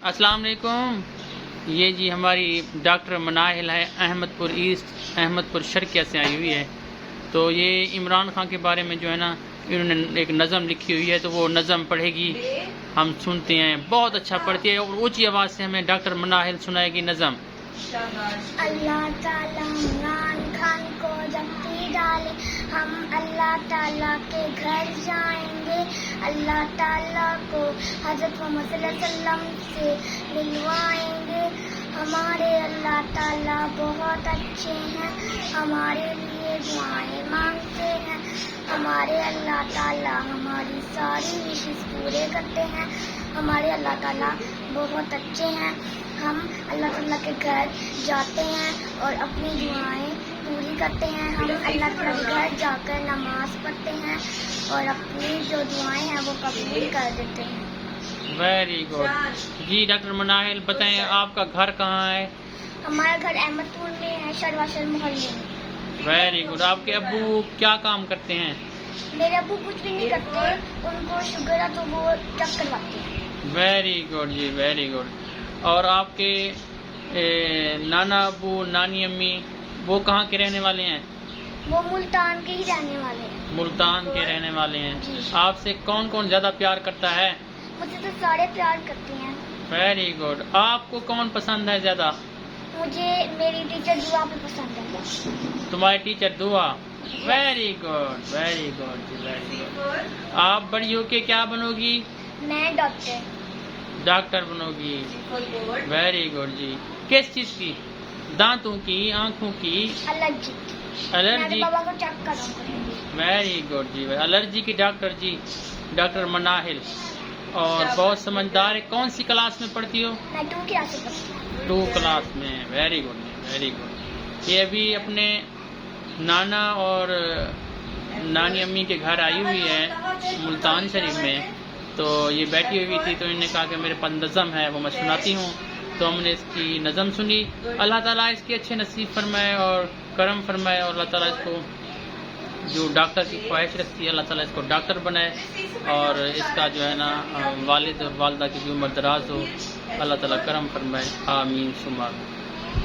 السلام علیکم. یہ جی ہماری ڈاکٹر مناہل ہے، احمد پور ایسٹ، احمد پور شرقیہ سے آئی ہوئی ہے. تو یہ عمران خان کے بارے میں جو ہے نا انہوں نے ایک نظم لکھی ہوئی ہے، تو وہ نظم پڑھے گی، ہم سنتے ہیں. بہت اچھا پڑھتی ہے اور اونچی آواز سے ہمیں ڈاکٹر مناہل سنائے گی نظم. اللہ تعالیٰ عمران خان کو جب بھی ڈالے ہم اللہ تعالیٰ کے گھر جائیں گے. اللہ تعالیٰ کو حضرت محمد صلی اللہ علیہ وسلم سے ملوائیں گے. ہمارے اللہ تعالیٰ بہت اچھے ہیں، ہمارے لیے دعائیں مانگتے ہیں. ہمارے اللہ تعالیٰ ہماری ساری وشز پورے کرتے ہیں. ہمارے اللہ تعالیٰ بہت اچھے ہیں. ہم اللہ تعالیٰ کے گھر جاتے ہیں اور اپنی دعائیں پوری کرتے ہیں. ہم اللہ تعالیٰ کے گھر جا کر نماز پڑھتے ہیں اور اپنی جو دعائیں ہیں وہ قبول کر دیتے ہیں. Very good. جی ڈاکٹر مناہل بتائیں آپ کا گھر کہاں ہے؟ ہمارا گھر احمد پور میں ہے، شرواشر محلے میں. Very good. آپ کے ابو کیا کام کرتے ہیں؟ میرے ابو کچھ بھی نہیں کرتے، ان کو شوگر ہے تو وہ چیک کرواتے ہیں. ویری گڈ جی، ویری گڈ. اور آپ کے نانا ابو نانی امی وہ کہاں کے رہنے والے ہیں؟ وہ ملتان کے ہی رہنے والے ہیں. ملتان کے رہنے والے ہیں. جی. آپ سے کون کون زیادہ پیار کرتا ہے؟ مجھے تو سارے پیار کرتے ہیں. Very good. آپ کو کون پسند ہے زیادہ؟ مجھے میری ٹیچر دعا بھی پسند ہے. تمہاری ٹیچر دعا. ویری گڈ، ویری گڈ جی، ویری گڈ. آپ بڑی ہو کے کیا بنو گی؟ میں ڈاکٹر بنو گی. ویری گڈ جی. کس چیز کی؟ دانتوں کی، آنکھوں کی؟ الرجی. بابا کو چیک کروں. ویری گڈ جی. الرجی کی ڈاکٹر جی، ڈاکٹر مناہل. اور بہت سمجھدار ہے. کون سی کلاس میں پڑھتی ہو؟ میں 2 کلاس میں پڑھتی ہوں. 2 کلاس میں. Very good, very good. یہ ابھی اپنے نانا اور نانی امی کے گھر آئی ہوئی ہے ملتان شریف میں. تو یہ بیٹھی ہوئی تھی تو انہوں نے کہا کہ میرے پاس نظم ہے وہ میں سناتی ہوں. تو ہم نے اس کی نظم سنی. اللہ تعالیٰ اس کے اچھے نصیب فرمائے اور کرم فرمائے، اور اللہ تعالیٰ اس کو جو ڈاکٹر کی خواہش رکھتی ہے اللہ تعالیٰ اس کو ڈاکٹر بنائے، اور اس کا جو ہے نا والد اور والدہ کی بھی عمر دراز ہو. اللہ تعالیٰ کرم فرمائے. آمین ثم آمین.